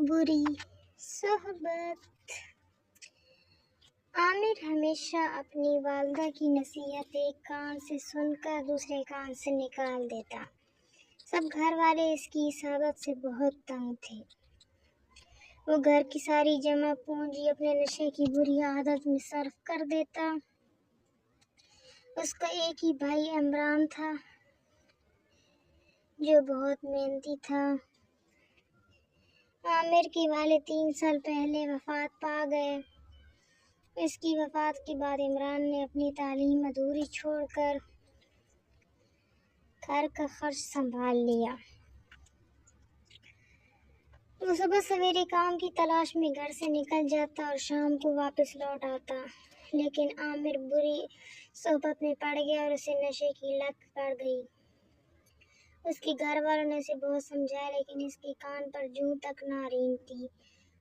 بری صحبت۔ عامر ہمیشہ اپنی والدہ کی نصیحت ایک کان سے سن کر دوسرے کان سے نکال دیتا۔ سب گھر والے اس کی اس عادت سے بہت تنگ تھے۔ وہ گھر کی ساری جمع پونجی اپنے نشے کی بری عادت میں صرف کر دیتا۔ اس کا ایک ہی بھائی عمران تھا جو بہت محنتی تھا۔ عامر کے والد 3 سال پہلے وفات پا گئے۔ اس کی وفات کے بعد عمران نے اپنی تعلیم ادھوری چھوڑ کر گھر کا خرچ سنبھال لیا۔ وہ صبح سویرے کام کی تلاش میں گھر سے نکل جاتا اور شام کو واپس لوٹ آتا، لیکن عامر بری صحبت میں پڑ گیا اور اسے نشے کی لت پڑ گئی۔ اس کے گھر والوں نے اسے بہت سمجھایا لیکن اس کے کان پر جوں تک نہ رینگتی۔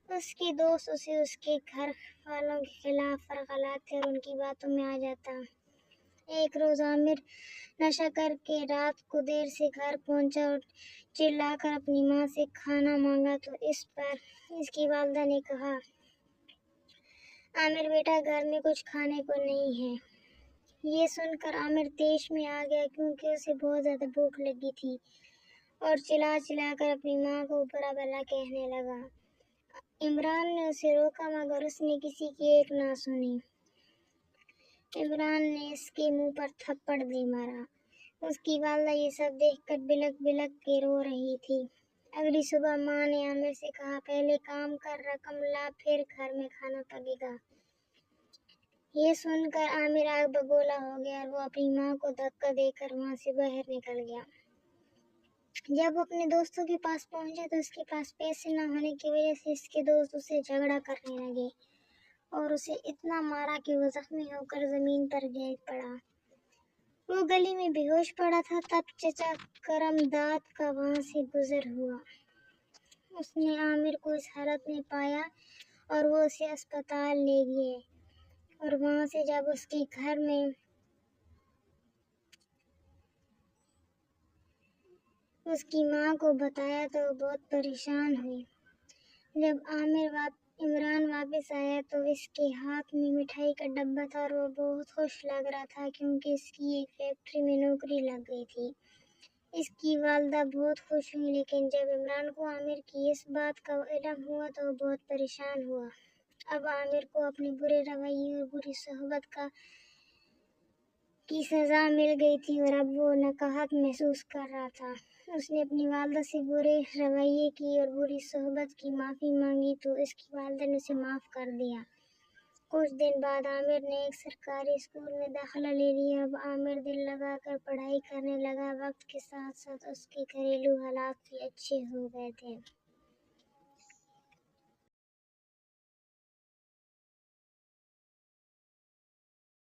اس کے دوست اسے اس کے گھر والوں کے خلاف ورغلاتے اور ان کی باتوں میں آ جاتا۔ ایک روز عامر نشہ کر کے رات کو دیر سے گھر پہنچا اور چلا کر اپنی ماں سے کھانا مانگا تو اس پر اس کی والدہ نے کہا، عامر بیٹا گھر میں کچھ کھانے کو نہیں ہے۔ یہ سن کر عامر طیش میں آ گیا کیونکہ اسے بہت زیادہ بھوک لگی تھی اور چلا کر اپنی ماں کو برا بھلا کہنے لگا۔ عمران نے اسے روکا مگر اس نے کسی کی ایک نہ سنی۔ عمران نے اس کے منہ پر تھپڑ دے مارا۔ اس کی والدہ یہ سب دیکھ کر بلک بلک کے رو رہی تھی۔ اگلی صبح ماں نے عامر سے کہا، پہلے کام کر رقم لا پھر گھر میں کھانا پکے گا۔ یہ سن کر عامر آگ بگولا ہو گیا اور وہ اپنی ماں کو دھکا دے کر وہاں سے باہر نکل گیا۔ جب وہ اپنے دوستوں کے پاس پہنچا تو اس کے پاس پیسے نہ ہونے کی وجہ سے اس کے دوست اسے جھگڑا کرنے لگے اور اسے اتنا مارا کہ وہ زخمی ہو کر زمین پر گر پڑا۔ وہ گلی میں بے ہوش پڑا تھا تب چچا کرم داد کا وہاں سے گزر ہوا۔ اس نے عامر کو اس حالت میں پایا اور وہ اسے اسپتال لے گئے اور وہاں سے جب اس کے گھر میں اس کی ماں کو بتایا تو وہ بہت پریشان ہوئی۔ جب عمران واپس آیا تو اس کے ہاتھ میں مٹھائی کا ڈبہ تھا اور وہ بہت خوش لگ رہا تھا کیونکہ اس کی ایک فیکٹری میں نوکری لگ گئی تھی۔ اس کی والدہ بہت خوش ہوئی لیکن جب عمران کو عامر کی اس بات کا علم ہوا تو وہ بہت پریشان ہوا۔ اب عامر کو اپنے برے رویے اور بری صحبت کی سزا مل گئی تھی اور اب وہ نکاہت محسوس کر رہا تھا۔ اس نے اپنی والدہ سے برے رویے کی اور بری صحبت کی معافی مانگی تو اس کی والدہ نے اسے معاف کر دیا۔ کچھ دن بعد عامر نے ایک سرکاری اسکول میں داخلہ لے لیا۔ اب عامر دل لگا کر پڑھائی کرنے لگا۔ وقت کے ساتھ ساتھ اس کے گھریلو حالات بھی اچھے ہو گئے تھے۔